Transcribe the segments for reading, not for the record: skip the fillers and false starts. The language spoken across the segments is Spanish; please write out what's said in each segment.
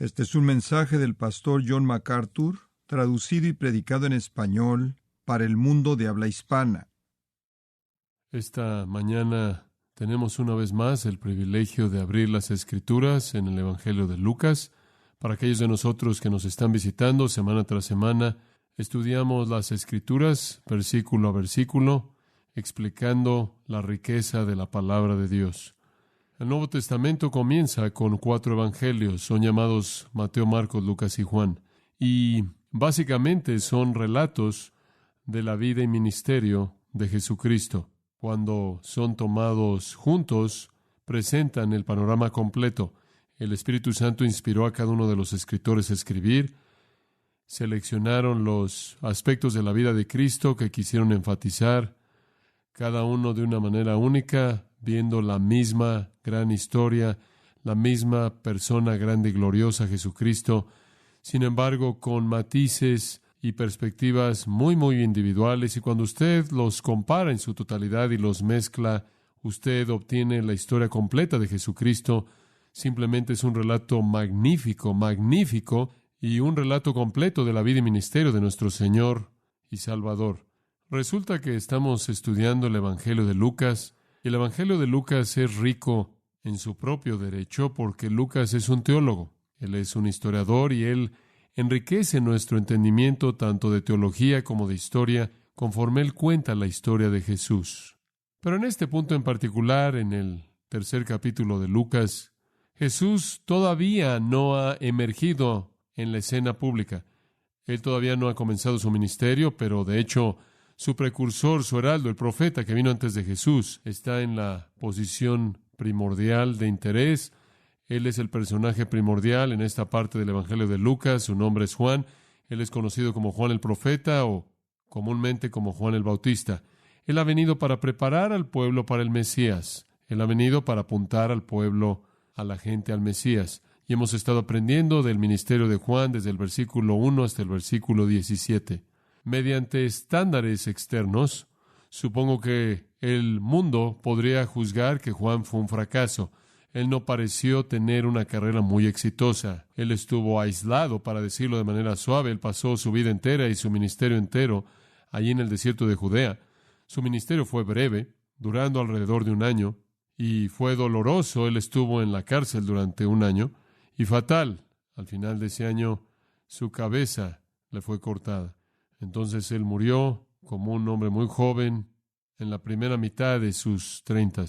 Este es un mensaje del pastor John MacArthur, traducido y predicado en español para el mundo de habla hispana. Esta mañana tenemos una vez más el privilegio de abrir las Escrituras en el Evangelio de Lucas. Para aquellos de nosotros que nos están visitando semana tras semana, estudiamos las Escrituras versículo a versículo, explicando la riqueza de la palabra de Dios. El Nuevo Testamento comienza con 4 evangelios, son llamados Mateo, Marcos, Lucas y Juan, y básicamente son relatos de la vida y ministerio de Jesucristo. Cuando son tomados juntos, presentan el panorama completo. El Espíritu Santo inspiró a cada uno de los escritores a escribir, seleccionaron los aspectos de la vida de Cristo que quisieron enfatizar, cada uno de una manera única, viendo la misma gran historia, la misma persona grande y gloriosa, Jesucristo, sin embargo, con matices y perspectivas muy individuales, y cuando usted los compara en su totalidad y los mezcla, usted obtiene la historia completa de Jesucristo. Simplemente es un relato magnífico, y un relato completo de la vida y ministerio de nuestro Señor y Salvador. Resulta que estamos estudiando el Evangelio de Lucas, y el Evangelio de Lucas es rico en su propio derecho porque Lucas es un teólogo. Él es un historiador y él enriquece nuestro entendimiento tanto de teología como de historia conforme él cuenta la historia de Jesús. Pero en este punto en particular, en el 3 capítulo de Lucas, Jesús todavía no ha emergido en la escena pública. Él todavía no ha comenzado su ministerio, pero de hecho su precursor, su heraldo, el profeta que vino antes de Jesús, está en la posición primordial de interés. Él es el personaje primordial en esta parte del Evangelio de Lucas. Su nombre es Juan. Él es conocido como Juan el Profeta o comúnmente como Juan el Bautista. Él ha venido para preparar al pueblo para el Mesías. Él ha venido para apuntar al pueblo, a la gente, al Mesías. Y hemos estado aprendiendo del ministerio de Juan desde el versículo 1 hasta el versículo 17. Mediante estándares externos, supongo que el mundo podría juzgar que Juan fue un fracaso. Él no pareció tener una carrera muy exitosa. Él estuvo aislado, para decirlo de manera suave. Él pasó su vida entera y su ministerio entero allí en el desierto de Judea. Su ministerio fue breve, durando alrededor de 1 año, y fue doloroso. Él estuvo en la cárcel durante 1 año, y fatal. Al final de ese año, su cabeza le fue cortada. Entonces él murió como un hombre muy joven, en la primera mitad de sus 30.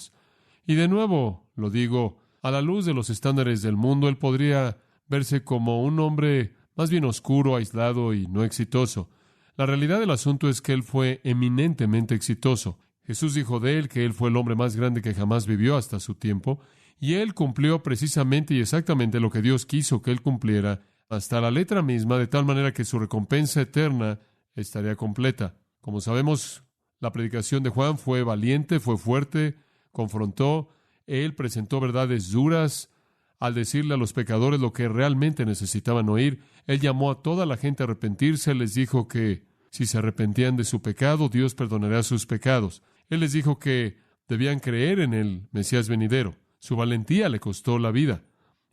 Y de nuevo, lo digo, a la luz de los estándares del mundo, él podría verse como un hombre más bien oscuro, aislado y no exitoso. La realidad del asunto es que él fue eminentemente exitoso. Jesús dijo de él que él fue el hombre más grande que jamás vivió hasta su tiempo, y él cumplió precisamente y exactamente lo que Dios quiso que él cumpliera, hasta la letra misma, de tal manera que su recompensa eterna estaría completa. Como sabemos, la predicación de Juan fue valiente, fue fuerte, confrontó, él presentó verdades duras al decirle a los pecadores lo que realmente necesitaban oír. Él llamó a toda la gente a arrepentirse, les dijo que si se arrepentían de su pecado, Dios perdonaría sus pecados. Él les dijo que debían creer en el Mesías venidero. Su valentía le costó la vida.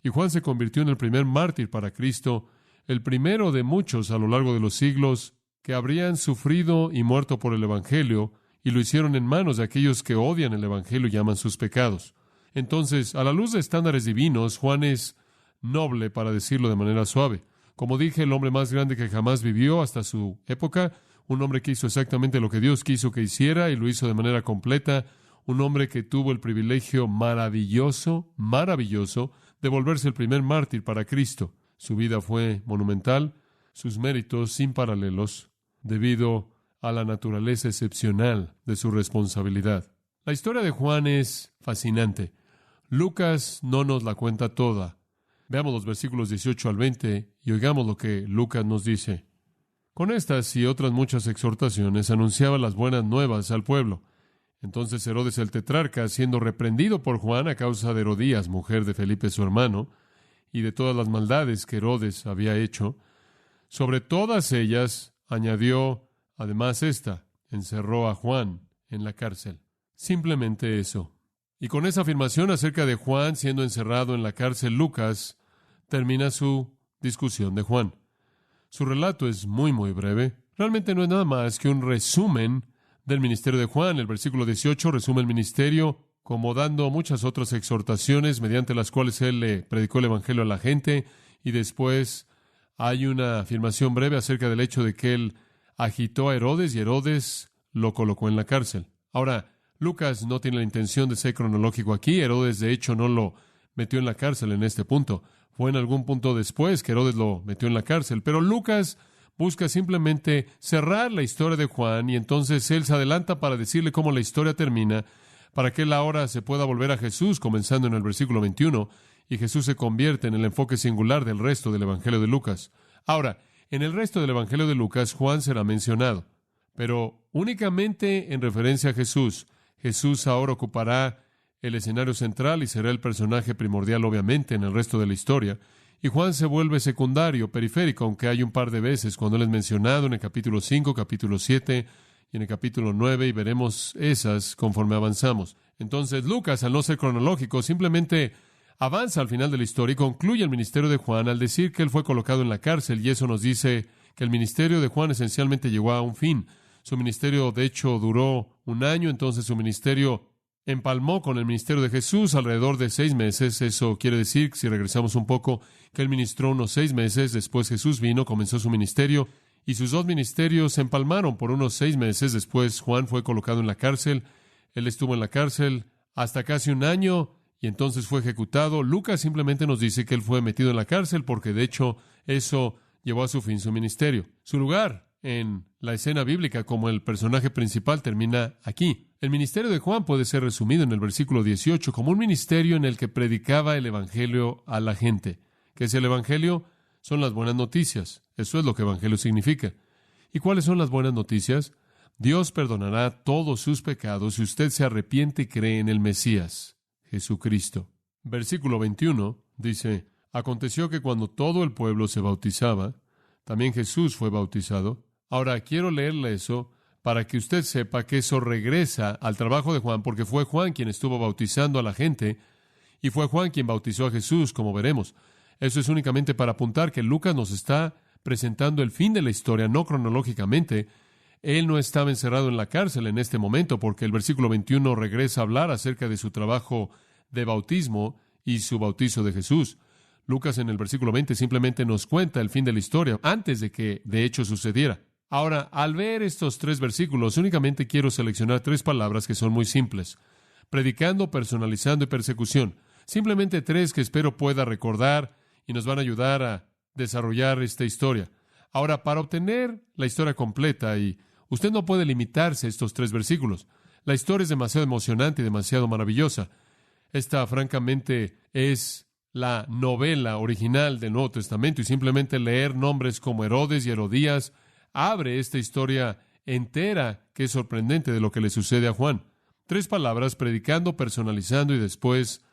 Y Juan se convirtió en el primer mártir para Cristo, el primero de muchos a lo largo de los siglos que habrían sufrido y muerto por el Evangelio, y lo hicieron en manos de aquellos que odian el Evangelio y aman sus pecados. Entonces, a la luz de estándares divinos, Juan es noble, para decirlo de manera suave. Como dije, el hombre más grande que jamás vivió hasta su época, un hombre que hizo exactamente lo que Dios quiso que hiciera y lo hizo de manera completa, un hombre que tuvo el privilegio maravilloso, de volverse el primer mártir para Cristo. Su vida fue monumental, sus méritos sin paralelos, debido a la naturaleza excepcional de su responsabilidad. La historia de Juan es fascinante. Lucas no nos la cuenta toda. Veamos los versículos 18 al 20 y oigamos lo que Lucas nos dice. Con estas y otras muchas exhortaciones anunciaba las buenas nuevas al pueblo. Entonces Herodes el tetrarca, siendo reprendido por Juan a causa de Herodías, mujer de Felipe su hermano, y de todas las maldades que Herodes había hecho, sobre todas ellas añadió además esta: encerró a Juan en la cárcel. Simplemente eso. Y con esa afirmación acerca de Juan siendo encerrado en la cárcel, Lucas termina su discusión de Juan. Su relato es muy breve. Realmente no es nada más que un resumen del ministerio de Juan. El versículo 18 resume el ministerio como dando muchas otras exhortaciones mediante las cuales él le predicó el evangelio a la gente, y después hay una afirmación breve acerca del hecho de que él agitó a Herodes y Herodes lo colocó en la cárcel. Ahora, Lucas no tiene la intención de ser cronológico aquí. Herodes, de hecho, no lo metió en la cárcel en este punto. Fue en algún punto después que Herodes lo metió en la cárcel. Pero Lucas busca simplemente cerrar la historia de Juan, y entonces él se adelanta para decirle cómo la historia termina, para que él ahora se pueda volver a Jesús, comenzando en el versículo 21, y Jesús se convierte en el enfoque singular del resto del Evangelio de Lucas. Ahora, en el resto del Evangelio de Lucas, Juan será mencionado, pero únicamente en referencia a Jesús. Jesús ahora ocupará el escenario central y será el personaje primordial, obviamente, en el resto de la historia. Y Juan se vuelve secundario, periférico, aunque hay un par de veces cuando él es mencionado en el capítulo 5, capítulo 7 y en el capítulo 9, y veremos esas conforme avanzamos. Entonces, Lucas, al no ser cronológico, simplemente avanza al final de la historia y concluye el ministerio de Juan al decir que él fue colocado en la cárcel, y eso nos dice que el ministerio de Juan esencialmente llegó a un fin. Su ministerio, de hecho, duró 1 año, entonces su ministerio empalmó con el ministerio de Jesús alrededor de 6 meses. Eso quiere decir, si regresamos un poco, que él ministró unos 6 meses, después Jesús vino, comenzó su ministerio, y sus dos ministerios se empalmaron por unos 6 meses. Después Juan fue colocado en la cárcel, él estuvo en la cárcel hasta casi 1 año, y entonces fue ejecutado. Lucas simplemente nos dice que él fue metido en la cárcel porque, de hecho, eso llevó a su fin su ministerio. Su lugar en la escena bíblica como el personaje principal termina aquí. El ministerio de Juan puede ser resumido en el versículo 18 como un ministerio en el que predicaba el evangelio a la gente. ¿Qué es el evangelio? Son las buenas noticias. Eso es lo que evangelio significa. ¿Y cuáles son las buenas noticias? Dios perdonará todos sus pecados si usted se arrepiente y cree en el Mesías, Jesucristo. Versículo 21 dice: aconteció que cuando todo el pueblo se bautizaba, también Jesús fue bautizado. Ahora, quiero leerle eso para que usted sepa que eso regresa al trabajo de Juan, porque fue Juan quien estuvo bautizando a la gente, y fue Juan quien bautizó a Jesús, como veremos. Eso es únicamente para apuntar que Lucas nos está presentando el fin de la historia, no cronológicamente. Él no estaba encerrado en la cárcel en este momento, porque el versículo 21 regresa a hablar acerca de su trabajo de bautismo y su bautizo de Jesús. Lucas en el versículo 20 simplemente nos cuenta el fin de la historia, antes de que de hecho sucediera. Ahora, al ver estos 3 versículos, únicamente quiero seleccionar 3 palabras que son muy simples: predicando, personalizando y persecución. Simplemente 3 que espero pueda recordar y nos van a ayudar a desarrollar esta historia. Ahora, para obtener la historia completa, y usted no puede limitarse a estos 3 versículos. La historia es demasiado emocionante y demasiado maravillosa. Esta, francamente, es la novela original del Nuevo Testamento, y simplemente leer nombres como Herodes y Herodías abre esta historia entera que es sorprendente de lo que le sucede a Juan. 3 palabras: predicando, personalizando y después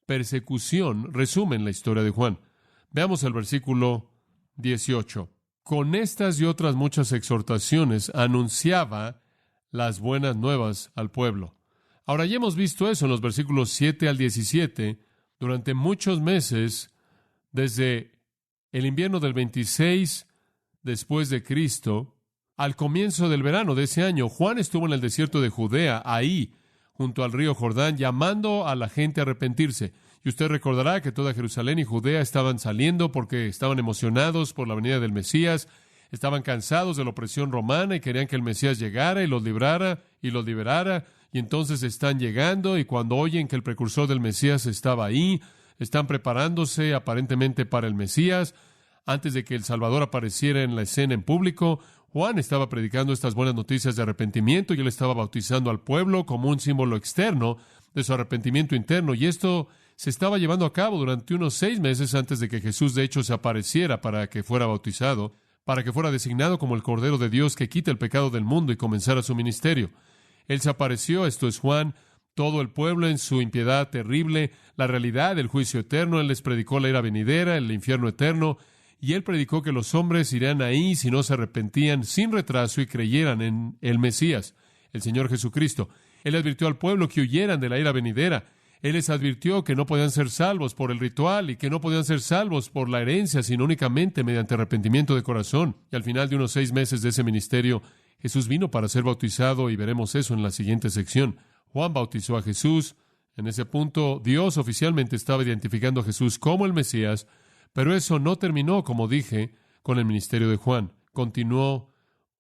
persecución, resumen la historia de Juan. Veamos el versículo 18. Con estas y otras muchas exhortaciones anunciaba las buenas nuevas al pueblo. Ahora, ya hemos visto eso en los versículos 7 al 17. Durante muchos meses, desde el invierno del 26 después de Cristo, al comienzo del verano de ese año, Juan estuvo en el desierto de Judea, ahí, junto al río Jordán, llamando a la gente a arrepentirse. Y usted recordará que toda Jerusalén y Judea estaban saliendo porque estaban emocionados por la venida del Mesías, estaban cansados de la opresión romana y querían que el Mesías llegara y los librara y los liberara. Y entonces están llegando, y cuando oyen que el precursor del Mesías estaba ahí, están preparándose aparentemente para el Mesías. Antes de que el Salvador apareciera en la escena en público, Juan estaba predicando estas buenas noticias de arrepentimiento, y él estaba bautizando al pueblo como un símbolo externo de su arrepentimiento interno. Y esto se estaba llevando a cabo durante unos 6 meses antes de que Jesús, de hecho, se apareciera para que fuera bautizado, para que fuera designado como el Cordero de Dios que quita el pecado del mundo y comenzara su ministerio. Él se apareció, esto es Juan, todo el pueblo en su impiedad terrible, la realidad del juicio eterno. Él les predicó la ira venidera, el infierno eterno, y él predicó que los hombres irían ahí si no se arrepentían sin retraso y creyeran en el Mesías, el Señor Jesucristo. Él advirtió al pueblo que huyeran de la ira venidera. Él les advirtió que no podían ser salvos por el ritual y que no podían ser salvos por la herencia, sino únicamente mediante arrepentimiento de corazón. Y al final de unos 6 meses de ese ministerio, Jesús vino para ser bautizado y veremos eso en la siguiente sección. Juan bautizó a Jesús. En ese punto, Dios oficialmente estaba identificando a Jesús como el Mesías, pero eso no terminó, como dije, con el ministerio de Juan. Continuó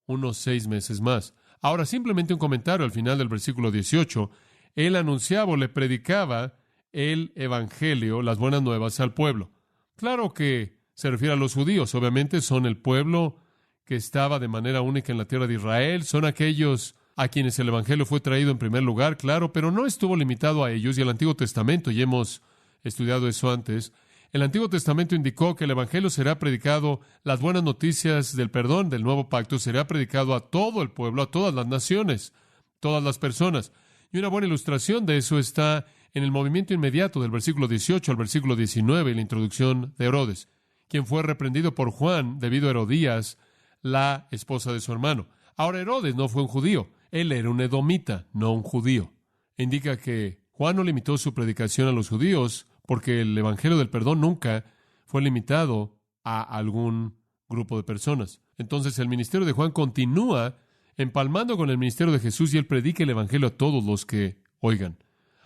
unos 6 meses más. Ahora, simplemente un comentario al final del versículo 18. Él anunciaba o le predicaba el Evangelio, las buenas nuevas al pueblo. Claro que se refiere a los judíos. Obviamente son el pueblo que estaba de manera única en la tierra de Israel. Son aquellos a quienes el Evangelio fue traído en primer lugar, claro, pero no estuvo limitado a ellos. Y el Antiguo Testamento, y hemos estudiado eso antes, el Antiguo Testamento indicó que el Evangelio será predicado, las buenas noticias del perdón del nuevo pacto será predicado a todo el pueblo, a todas las naciones, todas las personas. Y una buena ilustración de eso está en el movimiento inmediato del versículo 18 al versículo 19 y la introducción de Herodes, quien fue reprendido por Juan debido a Herodías, la esposa de su hermano. Ahora, Herodes no fue un judío, él era un edomita, no un judío. Indica que Juan no limitó su predicación a los judíos porque el evangelio del perdón nunca fue limitado a algún grupo de personas. Entonces, el ministerio de Juan continúa empalmando con el ministerio de Jesús y él predica el evangelio a todos los que oigan.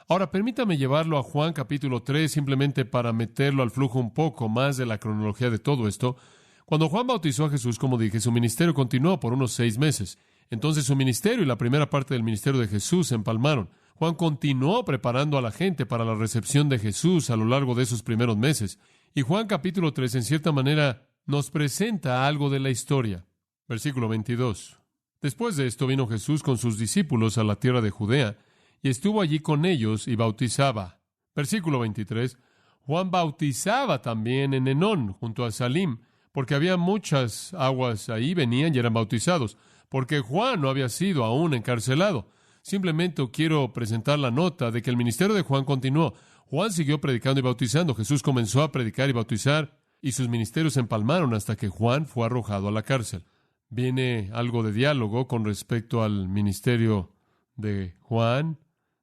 Ahora, permítame llevarlo a Juan capítulo 3 simplemente para meterlo al flujo un poco más de la cronología de todo esto. Cuando Juan bautizó a Jesús, como dije, su ministerio continuó por unos 6 meses. Entonces su ministerio y la primera parte del ministerio de Jesús se empalmaron. Juan continuó preparando a la gente para la recepción de Jesús a lo largo de esos primeros meses. Y Juan capítulo 3, en cierta manera, nos presenta algo de la historia. Versículo 22. Después de esto vino Jesús con sus discípulos a la tierra de Judea y estuvo allí con ellos y bautizaba. Versículo 23. Juan bautizaba también en Enón, junto a Salim, porque había muchas aguas ahí, venían y eran bautizados, porque Juan no había sido aún encarcelado. Simplemente quiero presentar la nota de que el ministerio de Juan continuó. Juan siguió predicando y bautizando. Jesús comenzó a predicar y bautizar, y sus ministerios se empalmaron hasta que Juan fue arrojado a la cárcel. Viene algo de diálogo con respecto al ministerio de Juan.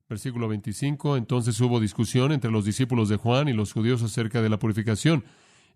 Versículo 25. Entonces hubo discusión entre los discípulos de Juan y los judíos acerca de la purificación.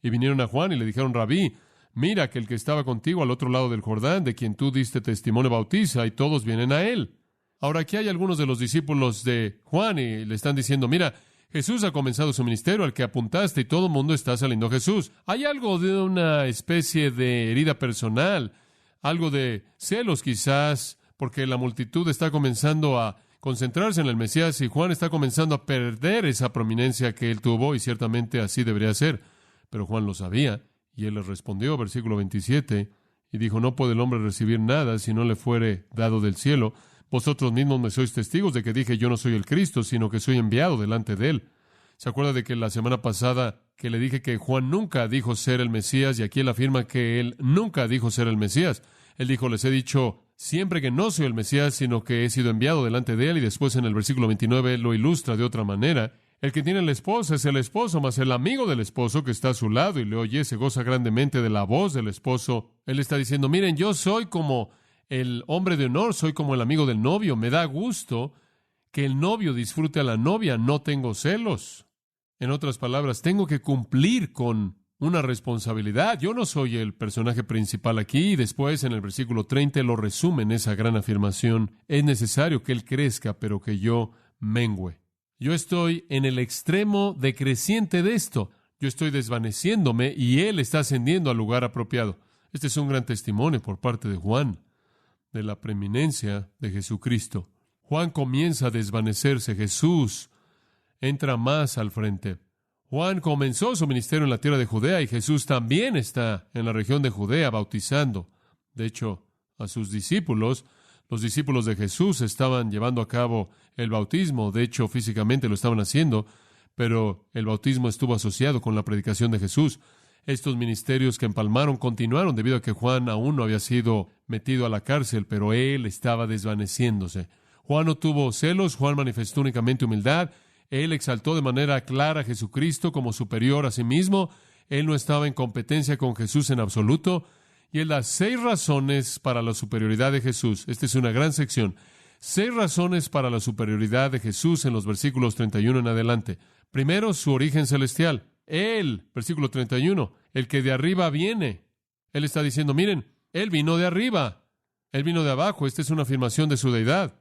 Y vinieron a Juan y le dijeron: Rabí, mira que el que estaba contigo al otro lado del Jordán, de quien tú diste testimonio, bautiza, y todos vienen a él. Ahora, aquí hay algunos de los discípulos de Juan y le están diciendo: mira, Jesús ha comenzado su ministerio al que apuntaste y todo el mundo está saliendo a Jesús. Hay algo de una especie de herida personal, algo de celos quizás, porque la multitud está comenzando a concentrarse en el Mesías y Juan está comenzando a perder esa prominencia que él tuvo, y ciertamente así debería ser. Pero Juan lo sabía, y él les respondió, versículo 27, y dijo: no puede el hombre recibir nada si no le fuere dado del cielo. Vosotros mismos me sois testigos de que dije: yo no soy el Cristo, sino que soy enviado delante de él. ¿Se acuerda de que la semana pasada que le dije que Juan nunca dijo ser el Mesías, y aquí él afirma que él nunca dijo ser el Mesías? Él dijo: les he dicho siempre que no soy el Mesías, sino que he sido enviado delante de él. Y después en el versículo 29 lo ilustra de otra manera. El que tiene la esposa es el esposo, mas el amigo del esposo que está a su lado y le oye se goza grandemente de la voz del esposo. Él está diciendo: miren, yo soy como el hombre de honor, soy como el amigo del novio. Me da gusto que el novio disfrute a la novia, no tengo celos. En otras palabras, tengo que cumplir con una responsabilidad. Yo no soy el personaje principal aquí. Y después, en el versículo 30, lo resume en esa gran afirmación: es necesario que él crezca, pero que yo mengüe. Yo estoy en el extremo decreciente de esto. Yo estoy desvaneciéndome y él está ascendiendo al lugar apropiado. Este es un gran testimonio por parte de Juan de la preeminencia de Jesucristo. Juan comienza a desvanecerse. Jesús entra más al frente. Juan comenzó su ministerio en la tierra de Judea y Jesús también está en la región de Judea bautizando. De hecho, a sus discípulos, los discípulos de Jesús estaban llevando a cabo el bautismo. De hecho, físicamente lo estaban haciendo, pero el bautismo estuvo asociado con la predicación de Jesús. Estos ministerios que empalmaron continuaron debido a que Juan aún no había sido metido a la cárcel, pero él estaba desvaneciéndose. Juan no tuvo celos, Juan manifestó únicamente humildad. Él exaltó de manera clara a Jesucristo como superior a sí mismo. Él no estaba en competencia con Jesús en absoluto. Y él da 6 razones para la superioridad de Jesús. Esta es una gran sección. 6 razones para la superioridad de Jesús en los versículos 31 en adelante. Primero, su origen celestial. Él, versículo 31, el que de arriba viene. Él está diciendo, miren, Él vino de arriba. Él vino de abajo. Esta es una afirmación de su deidad.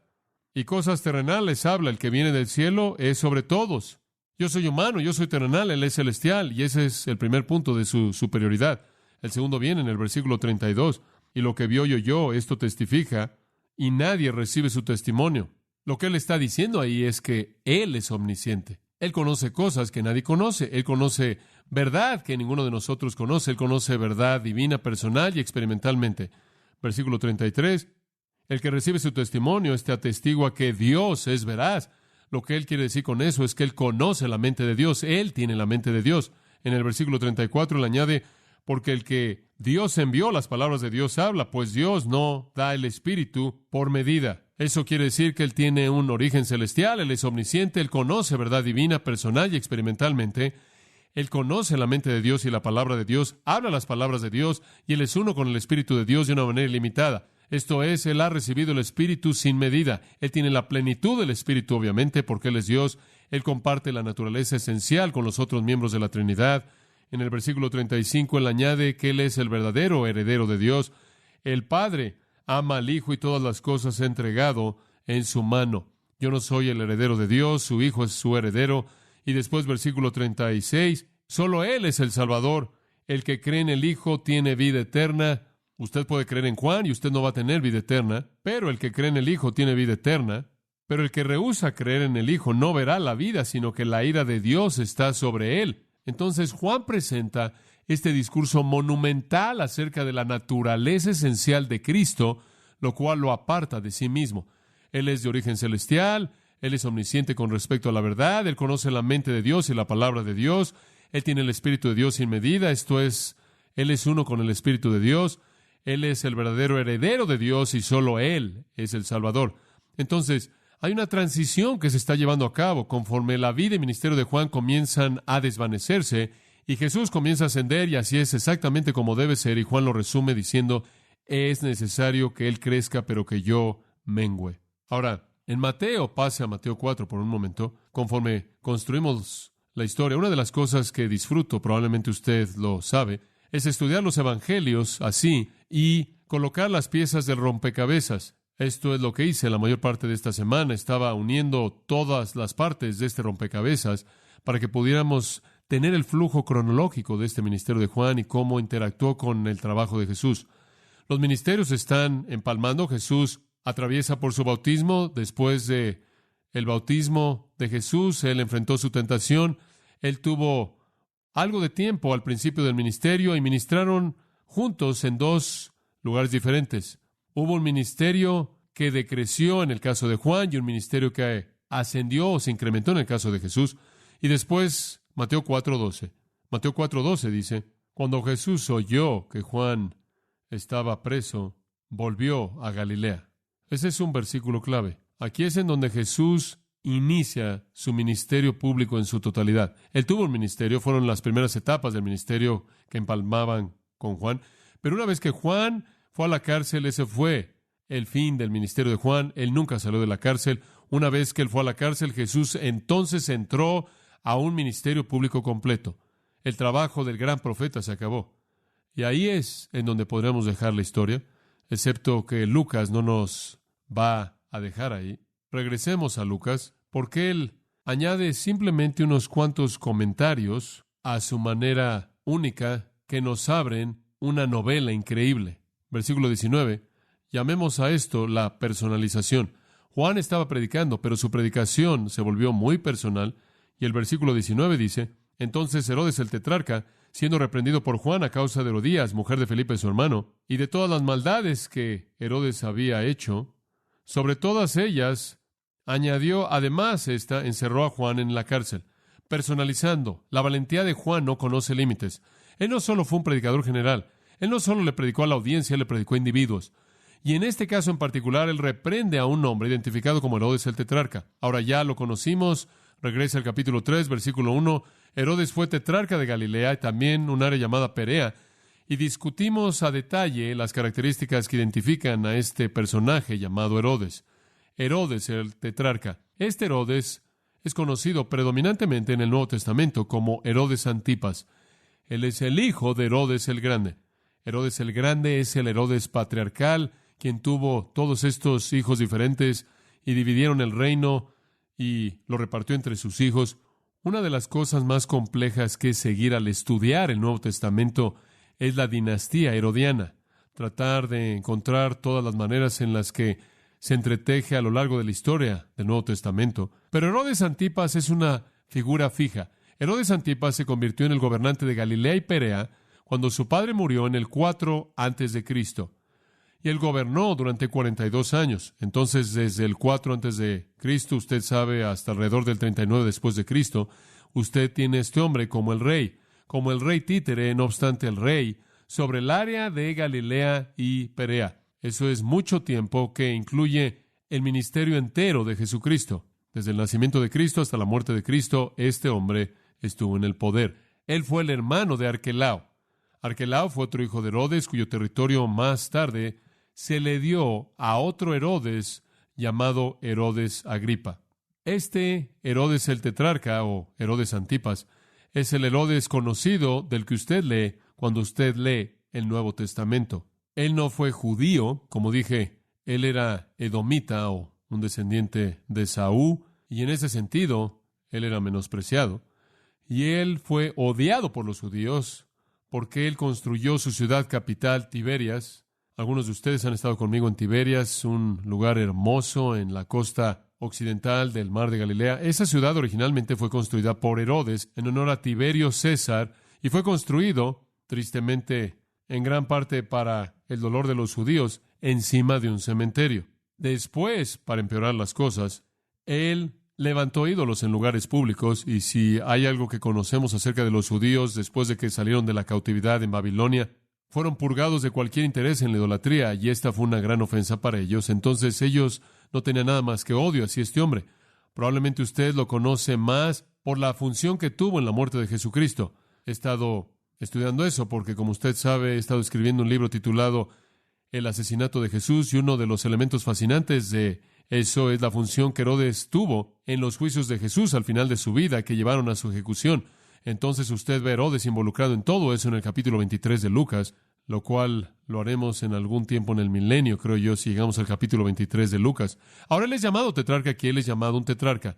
Y cosas terrenales habla. El que viene del cielo es sobre todos. Yo soy humano, yo soy terrenal, Él es celestial. Y ese es el primer punto de su superioridad. El segundo viene en el versículo 32. Y lo que vio y oyó, esto testifica, y nadie recibe su testimonio. Lo que Él está diciendo ahí es que Él es omnisciente. Él conoce cosas que nadie conoce. Él conoce verdad que ninguno de nosotros conoce. Él conoce verdad divina, personal y experimentalmente. Versículo 33. El que recibe su testimonio, atestigua que Dios es veraz. Lo que Él quiere decir con eso es que Él conoce la mente de Dios. Él tiene la mente de Dios. En el versículo 34 Él añade, porque el que Dios envió, las palabras de Dios habla, pues Dios no da el Espíritu por medida. Eso quiere decir que Él tiene un origen celestial, Él es omnisciente, Él conoce verdad divina, personal y experimentalmente. Él conoce la mente de Dios y la palabra de Dios, habla las palabras de Dios, y Él es uno con el Espíritu de Dios de una manera ilimitada. Esto es, Él ha recibido el Espíritu sin medida. Él tiene la plenitud del Espíritu, obviamente, porque Él es Dios. Él comparte la naturaleza esencial con los otros miembros de la Trinidad. En el versículo 35, Él añade que Él es el verdadero heredero de Dios. El Padre ama al Hijo y todas las cosas ha entregado en su mano. Yo no soy el heredero de Dios, su Hijo es su heredero. Y después, versículo 36, solo Él es el Salvador. El que cree en el Hijo tiene vida eterna. Usted puede creer en Juan y usted no va a tener vida eterna, pero el que cree en el Hijo tiene vida eterna. Pero el que rehúsa creer en el Hijo no verá la vida, sino que la ira de Dios está sobre él. Entonces Juan presenta este discurso monumental acerca de la naturaleza esencial de Cristo, lo cual lo aparta de sí mismo. Él es de origen celestial, Él es omnisciente con respecto a la verdad, Él conoce la mente de Dios y la palabra de Dios, Él tiene el Espíritu de Dios sin medida, esto es, Él es uno con el Espíritu de Dios, Él es el verdadero heredero de Dios y solo Él es el Salvador. Entonces, hay una transición que se está llevando a cabo conforme la vida y ministerio de Juan comienzan a desvanecerse y Jesús comienza a ascender, y así es exactamente como debe ser. Y Juan lo resume diciendo, es necesario que Él crezca, pero que yo mengüe. Ahora, en Mateo, pase a Mateo 4 por un momento, conforme construimos la historia, una de las cosas que disfruto, probablemente usted lo sabe, es estudiar los evangelios así y colocar las piezas del rompecabezas. Esto es lo que hice la mayor parte de esta semana. Estaba uniendo todas las partes de este rompecabezas para que pudiéramos tener el flujo cronológico de este ministerio de Juan y cómo interactuó con el trabajo de Jesús. Los ministerios están empalmando. Jesús atraviesa por su bautismo. Después de el bautismo de Jesús, Él enfrentó su tentación. Él tuvo algo de tiempo al principio del ministerio y ministraron juntos en 2 lugares diferentes. Hubo un ministerio que decreció en el caso de Juan y un ministerio que ascendió o se incrementó en el caso de Jesús. Y después, Mateo 4:12. Mateo 4:12 dice, cuando Jesús oyó que Juan estaba preso, volvió a Galilea. Ese es un versículo clave. Aquí es en donde Jesús inicia su ministerio público en su totalidad. Él tuvo un ministerio, fueron las primeras etapas del ministerio que empalmaban con Juan. Pero una vez que Juan fue a la cárcel, ese fue el fin del ministerio de Juan. Él nunca salió de la cárcel. Una vez que él fue a la cárcel, Jesús entonces entró a un ministerio público completo. El trabajo del gran profeta se acabó. Y ahí es en donde podremos dejar la historia, excepto que Lucas no nos va a dejar ahí. Regresemos a Lucas, porque él añade simplemente unos cuantos comentarios a su manera única que nos abren una novela increíble. Versículo 19, llamemos a esto la personalización. Juan estaba predicando, pero su predicación se volvió muy personal, y el versículo 19 dice, entonces Herodes el tetrarca, siendo reprendido por Juan a causa de Herodías, mujer de Felipe su hermano, y de todas las maldades que Herodes había hecho, sobre todas ellas añadió además encerró a Juan en la cárcel. Personalizando, la valentía de Juan no conoce límites. Él no solo fue un predicador general, él no solo le predicó a la audiencia, él le predicó a individuos. Y en este caso en particular, él reprende a un hombre identificado como Herodes el tetrarca. Ahora ya lo conocimos, regresa al capítulo 3, versículo 1. Herodes fue tetrarca de Galilea y también un área llamada Perea. Y discutimos a detalle las características que identifican a este personaje llamado Herodes. Herodes, el tetrarca. Este Herodes es conocido predominantemente en el Nuevo Testamento como Herodes Antipas. Él es el hijo de Herodes el Grande. Herodes el Grande es el Herodes patriarcal, quien tuvo todos estos hijos diferentes y dividieron el reino y lo repartió entre sus hijos. Una de las cosas más complejas que seguir al estudiar el Nuevo Testamento es la dinastía herodiana. Tratar de encontrar todas las maneras en las que se entreteje a lo largo de la historia del Nuevo Testamento. Pero Herodes Antipas es una figura fija. Herodes Antipas se convirtió en el gobernante de Galilea y Perea cuando su padre murió en el 4 antes de Cristo. Y él gobernó durante 42 años. Entonces, desde el 4 antes de Cristo, usted sabe, hasta alrededor del 39 después de Cristo, usted tiene a este hombre como el rey títere, no obstante el rey, sobre el área de Galilea y Perea. Eso es mucho tiempo que incluye el ministerio entero de Jesucristo. Desde el nacimiento de Cristo hasta la muerte de Cristo, este hombre estuvo en el poder. Él fue el hermano de Arquelao. Arquelao fue otro hijo de Herodes, cuyo territorio más tarde se le dio a otro Herodes llamado Herodes Agripa. Este Herodes el tetrarca, o Herodes Antipas, es el Herodes conocido del que usted lee cuando usted lee el Nuevo Testamento. Él no fue judío, como dije, él era edomita o un descendiente de Saúl, y en ese sentido, él era menospreciado. Y él fue odiado por los judíos porque él construyó su ciudad capital, Tiberias. Algunos de ustedes han estado conmigo en Tiberias, un lugar hermoso en la costa occidental del mar de Galilea. Esa ciudad originalmente fue construida por Herodes en honor a Tiberio César y fue construido, tristemente, en gran parte para el dolor de los judíos, encima de un cementerio. Después, para empeorar las cosas, él levantó ídolos en lugares públicos, y si hay algo que conocemos acerca de los judíos después de que salieron de la cautividad en Babilonia, fueron purgados de cualquier interés en la idolatría, y esta fue una gran ofensa para ellos. Entonces ellos no tenían nada más que odio hacia este hombre. Probablemente usted lo conoce más por la función que tuvo en la muerte de Jesucristo. He estado estudiando eso porque, como usted sabe, he estado escribiendo un libro titulado El asesinato de Jesús, y uno de los elementos fascinantes de eso es la función que Herodes tuvo en los juicios de Jesús al final de su vida, que llevaron a su ejecución. Entonces usted ve a Herodes involucrado en todo eso en el capítulo 23 de Lucas, lo cual lo haremos en algún tiempo en el milenio, creo yo, si llegamos al capítulo 23 de Lucas. Ahora él es llamado tetrarca, aquí él es llamado un tetrarca.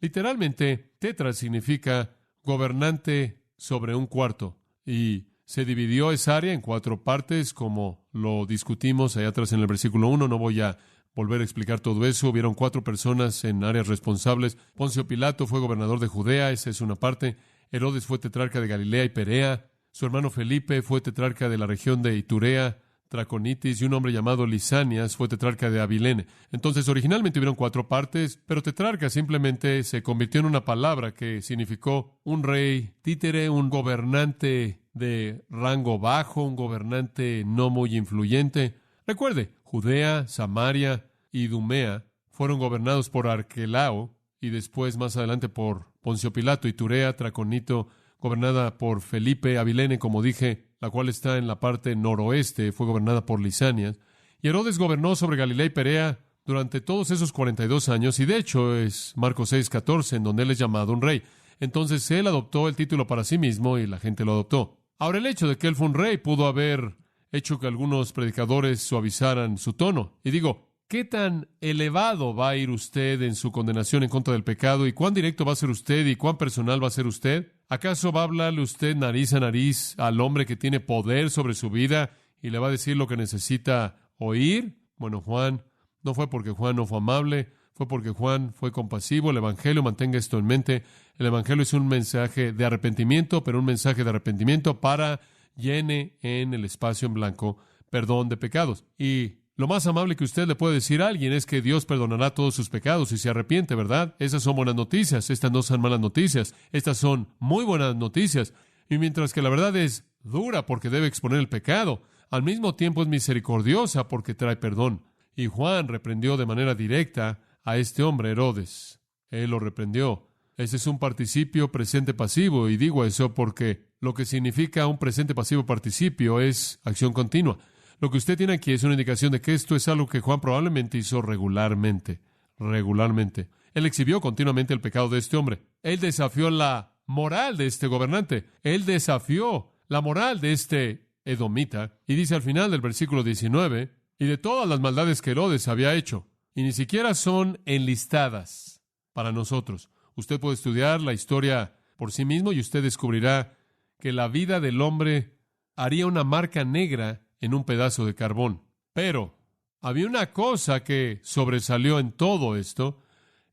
Literalmente, tetra significa gobernante sobre un cuarto, y se dividió esa área en 4 partes, como lo discutimos allá atrás en el versículo 1. No voy a volver a explicar todo eso. Hubieron 4 personas en áreas responsables. Poncio Pilato fue gobernador de Judea, esa es una parte. Herodes fue tetrarca de Galilea y Perea. Su hermano Felipe fue tetrarca de la región de Iturea, Traconitis, y un hombre llamado Lisanias fue tetrarca de Abilene. Entonces, originalmente hubieron 4 partes, pero tetrarca simplemente se convirtió en una palabra que significó un rey títere, un gobernante de rango bajo, un gobernante no muy influyente. Recuerde, Judea, Samaria y Idumea fueron gobernados por Arquelao, y después, más adelante, por Poncio Pilato. Iturea, Traconito, gobernada por Felipe. Abilene, como dije, la cual está en la parte noroeste, fue gobernada por Lisanias. Y Herodes gobernó sobre Galilea y Perea durante todos esos 42 años, y de hecho es Marcos 6:14, en donde él es llamado un rey. Entonces él adoptó el título para sí mismo y la gente lo adoptó. Ahora, el hecho de que él fue un rey pudo haber hecho que algunos predicadores suavizaran su tono. Y digo, ¿qué tan elevado va a ir usted en su condenación en contra del pecado? ¿Y cuán directo va a ser usted? ¿Y cuán personal va a ser usted? ¿Acaso va a hablarle usted nariz a nariz al hombre que tiene poder sobre su vida y le va a decir lo que necesita oír? Bueno, Juan no fue porque Juan no fue amable, fue porque Juan fue compasivo. El Evangelio, mantenga esto en mente, el Evangelio es un mensaje de arrepentimiento, pero un mensaje de arrepentimiento para llene en el espacio en blanco perdón de pecados. Y lo más amable que usted le puede decir a alguien es que Dios perdonará todos sus pecados si se arrepiente, ¿verdad? Esas son buenas noticias. Estas no son malas noticias. Estas son muy buenas noticias. Y mientras que la verdad es dura porque debe exponer el pecado, al mismo tiempo es misericordiosa porque trae perdón. Y Juan reprendió de manera directa a este hombre, Herodes. Él lo reprendió. Ese es un participio presente pasivo, y digo eso porque lo que significa un presente pasivo participio es acción continua. Lo que usted tiene aquí es una indicación de que esto es algo que Juan probablemente hizo regularmente. regularmente. Él exhibió continuamente el pecado de este hombre. Él desafió la moral de este gobernante. Él desafió la moral de este edomita. Y dice al final del versículo 19, y de todas las maldades que Herodes había hecho, y ni siquiera son enlistadas para nosotros. Usted puede estudiar la historia por sí mismo y usted descubrirá que la vida del hombre haría una marca negra en un pedazo de carbón. Pero había una cosa que sobresalió en todo esto,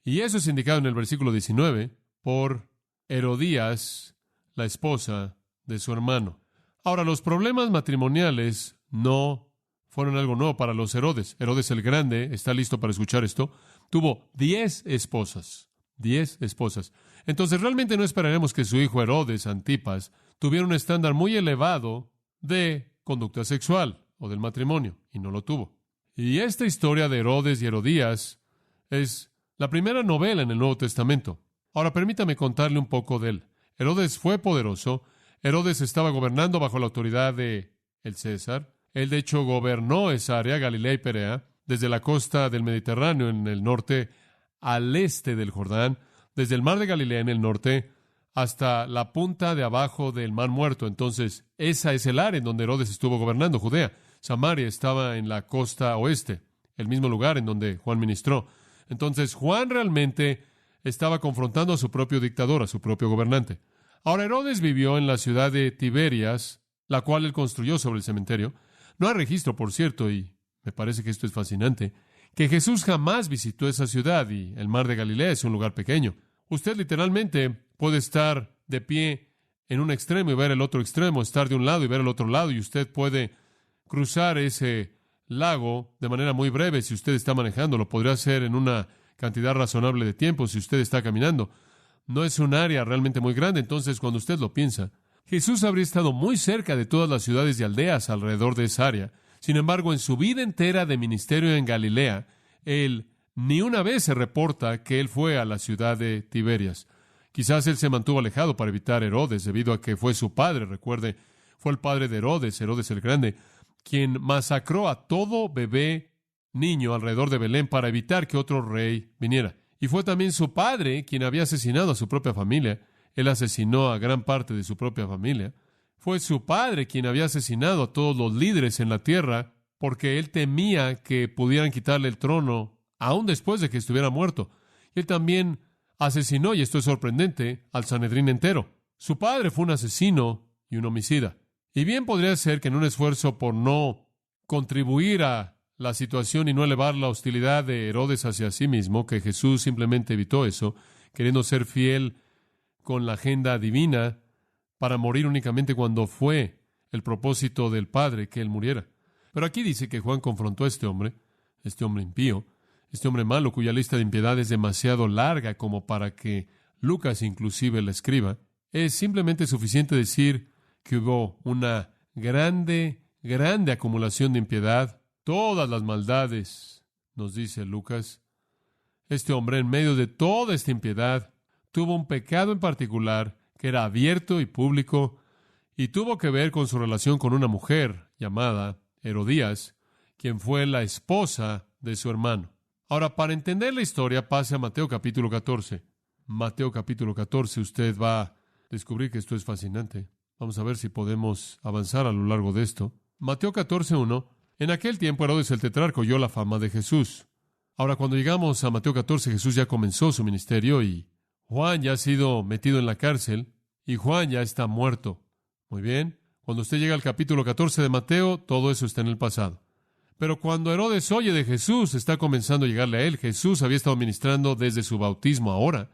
y eso es indicado en el versículo 19, por Herodías, la esposa de su hermano. Ahora, los problemas matrimoniales no fueron algo nuevo para los Herodes. Herodes el Grande, está listo para escuchar esto, tuvo 10 esposas. 10 esposas. Entonces, realmente no esperaremos que su hijo Herodes Antipas tuviera un estándar muy elevado de conducta sexual o del matrimonio, y no lo tuvo. Y esta historia de Herodes y Herodías es la primera novela en el Nuevo Testamento. Ahora, permítame contarle un poco de él. Herodes fue poderoso. Herodes estaba gobernando bajo la autoridad de el César. Él, de hecho, gobernó esa área, Galilea y Perea, desde la costa del Mediterráneo en el norte al este del Jordán, desde el mar de Galilea en el norte hasta la punta de abajo del Mar Muerto. Entonces, esa es el área en donde Herodes estuvo gobernando, Judea. Samaria estaba en la costa oeste, el mismo lugar en donde Juan ministró. Entonces, Juan realmente estaba confrontando a su propio dictador, a su propio gobernante. Ahora, Herodes vivió en la ciudad de Tiberias, la cual él construyó sobre el cementerio. No hay registro, por cierto, y me parece que esto es fascinante, que Jesús jamás visitó esa ciudad, y el mar de Galilea es un lugar pequeño. Usted literalmente puede estar de pie en un extremo y ver el otro extremo, estar de un lado y ver el otro lado, y usted puede cruzar ese lago de manera muy breve si usted está manejando. Lo podría hacer en una cantidad razonable de tiempo si usted está caminando. No es un área realmente muy grande, entonces cuando usted lo piensa, Jesús habría estado muy cerca de todas las ciudades y aldeas alrededor de esa área. Sin embargo, en su vida entera de ministerio en Galilea, él ni una vez se reporta que él fue a la ciudad de Tiberias. Quizás él se mantuvo alejado para evitar Herodes, debido a que fue su padre, recuerde, fue el padre de Herodes, Herodes el Grande, quien masacró a todo bebé niño alrededor de Belén para evitar que otro rey viniera. Y fue también su padre quien había asesinado a su propia familia. Él asesinó a gran parte de su propia familia. Fue su padre quien había asesinado a todos los líderes en la tierra porque él temía que pudieran quitarle el trono aún después de que estuviera muerto. Y él también asesinó, y esto es sorprendente, al Sanedrín entero. Su padre fue un asesino y un homicida. Y bien podría ser que en un esfuerzo por no contribuir a la situación y no elevar la hostilidad de Herodes hacia sí mismo, que Jesús simplemente evitó eso, queriendo ser fiel con la agenda divina para morir únicamente cuando fue el propósito del Padre que él muriera. Pero aquí dice que Juan confrontó a este hombre impío, este hombre malo cuya lista de impiedad es demasiado larga como para que Lucas inclusive la escriba. Es simplemente suficiente decir que hubo una grande acumulación de impiedad, todas las maldades, nos dice Lucas. Este hombre, en medio de toda esta impiedad, tuvo un pecado en particular que era abierto y público, y tuvo que ver con su relación con una mujer llamada Herodías, quien fue la esposa de su hermano. Ahora, para entender la historia, pase a Mateo capítulo 14. Mateo capítulo 14, usted va a descubrir que esto es fascinante. Vamos a ver si podemos avanzar a lo largo de esto. Mateo 14:1. En aquel tiempo Herodes el tetrarca oyó la fama de Jesús. Ahora, cuando llegamos a Mateo 14, Jesús ya comenzó su ministerio y Juan ya ha sido metido en la cárcel y Juan ya está muerto. Muy bien, cuando usted llega al capítulo 14 de Mateo, todo eso está en el pasado. Pero cuando Herodes oye de Jesús, está comenzando a llegarle a él. Jesús había estado ministrando desde su bautismo ahora.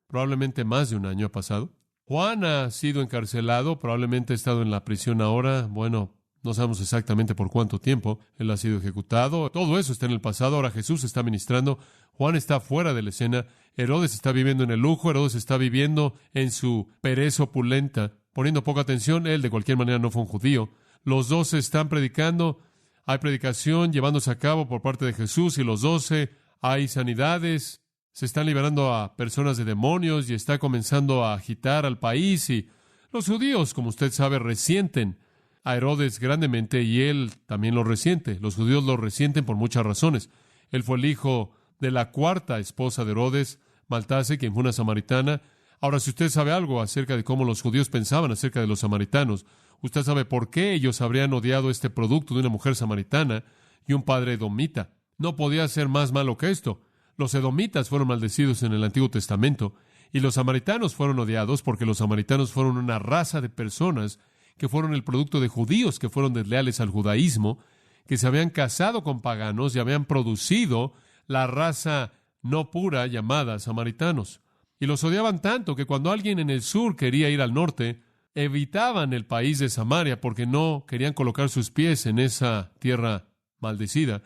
Probablemente más de un año ha pasado. Juan ha sido encarcelado, probablemente ha estado en la prisión ahora. Bueno, no sabemos exactamente por cuánto tiempo. Él ha sido ejecutado. Todo eso está en el pasado. Ahora Jesús está ministrando. Juan está fuera de la escena. Herodes está viviendo en el lujo. Herodes está viviendo en su pereza opulenta, poniendo poca atención. Él, de cualquier manera, no fue un judío. Los 12 están predicando. Hay predicación llevándose a cabo por parte de Jesús y los 12. Hay sanidades. Se están liberando a personas de demonios y está comenzando a agitar al país. Y los judíos, como usted sabe, resienten a Herodes grandemente y él también lo resiente. Los judíos lo resienten por muchas razones. Él fue el hijo de la cuarta esposa de Herodes, Maltase, quien fue una samaritana. Ahora, si usted sabe algo acerca de cómo los judíos pensaban acerca de los samaritanos, usted sabe por qué ellos habrían odiado este producto de una mujer samaritana y un padre edomita. No podía ser más malo que esto. Los edomitas fueron maldecidos en el Antiguo Testamento y los samaritanos fueron odiados porque los samaritanos fueron una raza de personas que fueron el producto de judíos que fueron desleales al judaísmo, que se habían casado con paganos y habían producido la raza no pura llamada samaritanos. Y los odiaban tanto que cuando alguien en el sur quería ir al norte, evitaban el país de Samaria porque no querían colocar sus pies en esa tierra maldecida.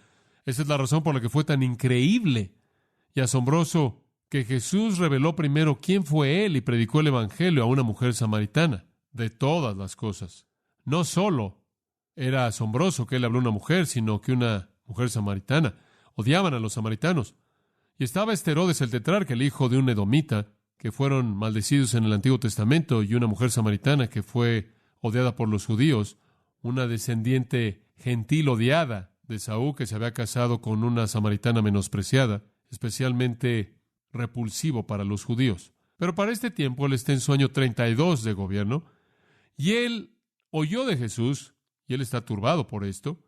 Esa es la razón por la que fue tan increíble y asombroso que Jesús reveló primero quién fue Él y predicó el Evangelio a una mujer samaritana. De todas las cosas. No solo era asombroso que Él habló a una mujer, sino que una mujer samaritana. Odiaban a los samaritanos. Y estaba Herodes el tetrarca, el hijo de un edomita, que fueron maldecidos en el Antiguo Testamento, y una mujer samaritana que fue odiada por los judíos, una descendiente gentil odiada de Saúl, que se había casado con una samaritana menospreciada, especialmente repulsivo para los judíos. Pero para este tiempo él está en su año 32 de gobierno, y él oyó de Jesús, y él está turbado por esto,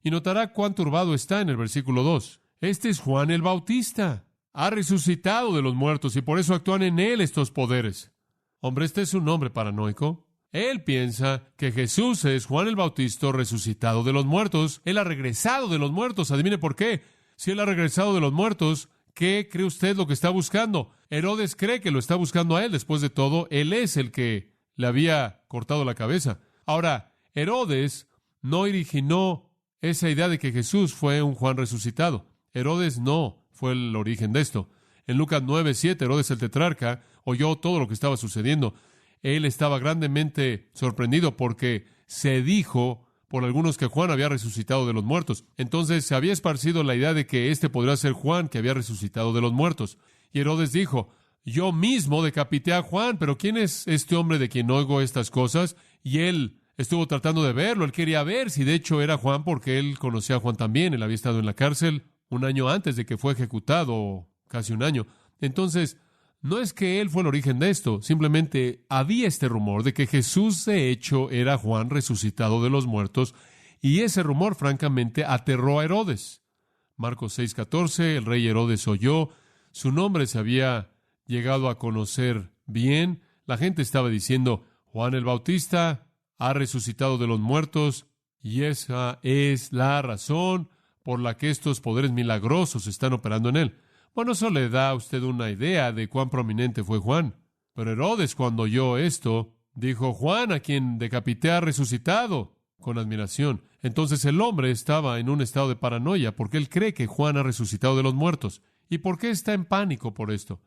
y notará cuán turbado está en el versículo 2. Este es Juan el Bautista. Ha resucitado de los muertos, y por eso actúan en él estos poderes. Hombre, este es un hombre paranoico. Él piensa que Jesús es Juan el Bautista resucitado de los muertos. Él ha regresado de los muertos. Adivine por qué. Si él ha regresado de los muertos, ¿qué cree usted lo que está buscando? Herodes cree que lo está buscando a él. Después de todo, él es el que le había cortado la cabeza. Ahora, Herodes no originó esa idea de que Jesús fue un Juan resucitado. Herodes no fue el origen de esto. En Lucas 9:7, Herodes el tetrarca oyó todo lo que estaba sucediendo. Él estaba grandemente sorprendido porque se dijo por algunos que Juan había resucitado de los muertos. Entonces se había esparcido la idea de que este podría ser Juan que había resucitado de los muertos. Y Herodes dijo: yo mismo decapité a Juan, pero ¿quién es este hombre de quien oigo estas cosas? Y él estuvo tratando de verlo. Él quería ver si de hecho era Juan, porque él conocía a Juan también. Él había estado en la cárcel un año antes de que fue ejecutado, casi un año. Entonces, no es que él fue el origen de esto. Simplemente había este rumor de que Jesús de hecho era Juan resucitado de los muertos. Y ese rumor, francamente, aterró a Herodes. Marcos 6:14, el rey Herodes oyó. Su nombre se había llegado a conocer bien. La gente estaba diciendo: Juan el Bautista ha resucitado de los muertos, y esa es la razón por la que estos poderes milagrosos están operando en él. Bueno, eso le da a usted una idea de cuán prominente fue Juan. Pero Herodes, cuando oyó esto, dijo: Juan, a quien decapité, ha resucitado, con admiración. Entonces el hombre estaba en un estado de paranoia porque él cree que Juan ha resucitado de los muertos. ¿Y por qué está en pánico por esto?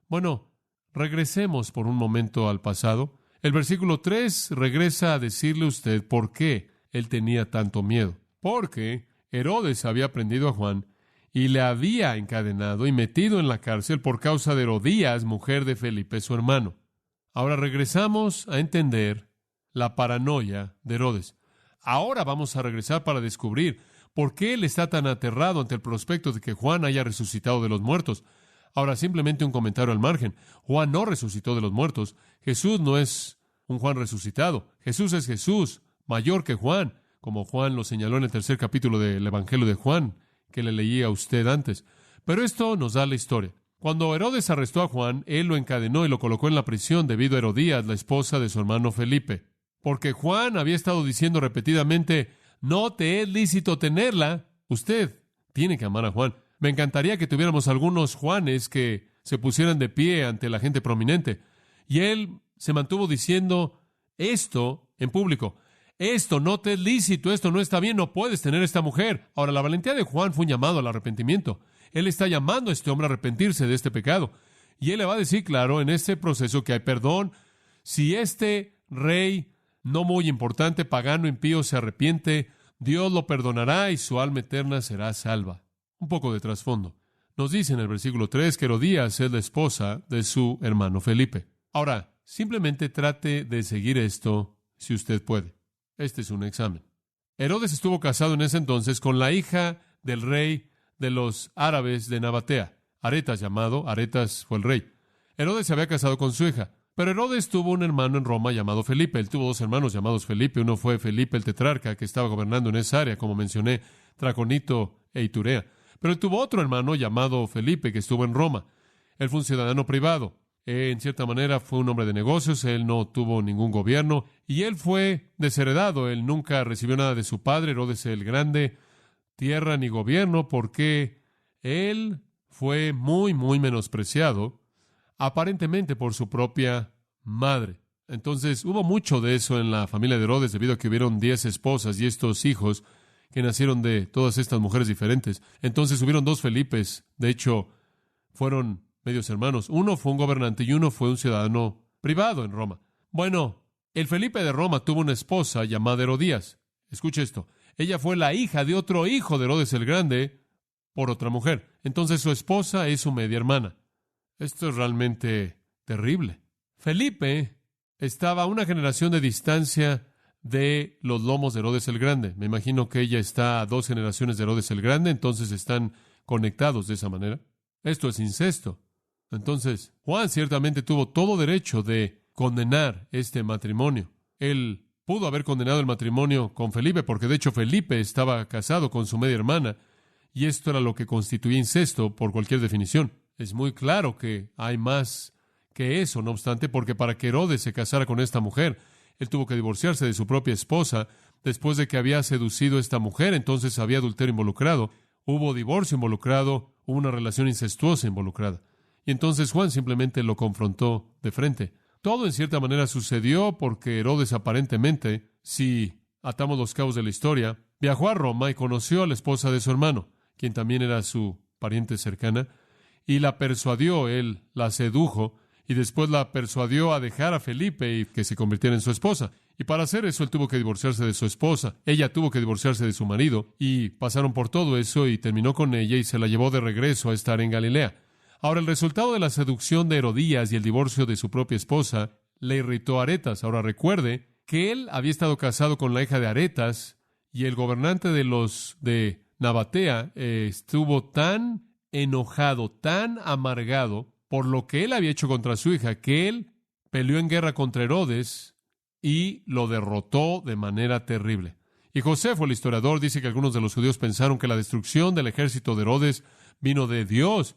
Bueno, regresemos por un momento al pasado. El versículo 3 regresa a decirle a usted por qué él tenía tanto miedo. Porque Herodes había prendido a Juan y le había encadenado y metido en la cárcel por causa de Herodías, mujer de Felipe, su hermano. Ahora regresamos a entender la paranoia de Herodes. Ahora vamos a regresar para descubrir por qué él está tan aterrado ante el prospecto de que Juan haya resucitado de los muertos. Ahora, simplemente un comentario al margen. Juan no resucitó de los muertos. Jesús no es un Juan resucitado. Jesús es Jesús, mayor que Juan, como Juan lo señaló en el 3 capítulo del Evangelio de Juan, que le leí a usted antes. Pero esto nos da la historia. Cuando Herodes arrestó a Juan, él lo encadenó y lo colocó en la prisión debido a Herodías, la esposa de su hermano Felipe. Porque Juan había estado diciendo repetidamente: no te es lícito tenerla. Usted tiene que amar a Juan. Me encantaría que tuviéramos algunos Juanes que se pusieran de pie ante la gente prominente. Y él se mantuvo diciendo esto en público: esto no te es lícito, esto no está bien, no puedes tener esta mujer. Ahora, la valentía de Juan fue un llamado al arrepentimiento. Él está llamando a este hombre a arrepentirse de este pecado. Y él le va a decir, claro, en este proceso que hay perdón. Si este rey, no muy importante, pagano, impío, se arrepiente, Dios lo perdonará y su alma eterna será salva. Un poco de trasfondo. Nos dice en el versículo 3 que Herodías es la esposa de su hermano Felipe. Ahora, simplemente trate de seguir esto si usted puede. Este es un examen. Herodes estuvo casado en ese entonces con la hija del rey de los árabes de Nabatea. Aretas fue el rey. Herodes se había casado con su hija, pero Herodes tuvo un hermano en Roma llamado Felipe. Él tuvo dos hermanos llamados Felipe. Uno fue Felipe el tetrarca, que estaba gobernando en esa área, como mencioné, Traconito e Iturea. Pero él tuvo otro hermano llamado Felipe, que estuvo en Roma. Él fue un ciudadano privado. En cierta manera fue un hombre de negocios. Él no tuvo ningún gobierno y él fue desheredado. Él nunca recibió nada de su padre, Herodes el Grande, tierra ni gobierno, porque él fue muy menospreciado, aparentemente por su propia madre. Entonces, hubo mucho de eso en la familia de Herodes, debido a que hubieron 10 esposas y estos hijos que nacieron de todas estas mujeres diferentes. Entonces, hubieron 2 Felipes. De hecho, fueron medios hermanos. Uno fue un gobernante y uno fue un ciudadano privado en Roma. Bueno, el Felipe de Roma tuvo una esposa llamada Herodías. Escuche esto. Ella fue la hija de otro hijo de Herodes el Grande por otra mujer. Entonces su esposa es su media hermana. Esto es realmente terrible. Felipe estaba a una generación de distancia de los lomos de Herodes el Grande. Me imagino que ella está a 2 generaciones de Herodes el Grande, entonces están conectados de esa manera. Esto es incesto. Entonces, Juan ciertamente tuvo todo derecho de condenar este matrimonio. Él pudo haber condenado el matrimonio con Felipe, porque de hecho Felipe estaba casado con su media hermana, y esto era lo que constituía incesto por cualquier definición. Es muy claro que hay más que eso, no obstante, porque para que Herodes se casara con esta mujer, él tuvo que divorciarse de su propia esposa después de que había seducido a esta mujer. Entonces había adulterio involucrado, hubo divorcio involucrado, hubo una relación incestuosa involucrada. Y entonces Juan simplemente lo confrontó de frente. Todo en cierta manera sucedió porque Herodes aparentemente, si atamos los cabos de la historia, viajó a Roma y conoció a la esposa de su hermano, quien también era su pariente cercana, y la persuadió, él la sedujo, y después la persuadió a dejar a Felipe y que se convirtiera en su esposa. Y para hacer eso, él tuvo que divorciarse de su esposa. Ella tuvo que divorciarse de su marido, y pasaron por todo eso, y terminó con ella, y se la llevó de regreso a estar en Galilea. Ahora, el resultado de la seducción de Herodías y el divorcio de su propia esposa le irritó a Aretas. Ahora, recuerde que él había estado casado con la hija de Aretas, y el gobernante de los de Nabatea estuvo tan enojado, tan amargado por lo que él había hecho contra su hija, que él peleó en guerra contra Herodes y lo derrotó de manera terrible. Y Josefo, el historiador, dice que algunos de los judíos pensaron que la destrucción del ejército de Herodes vino de Dios,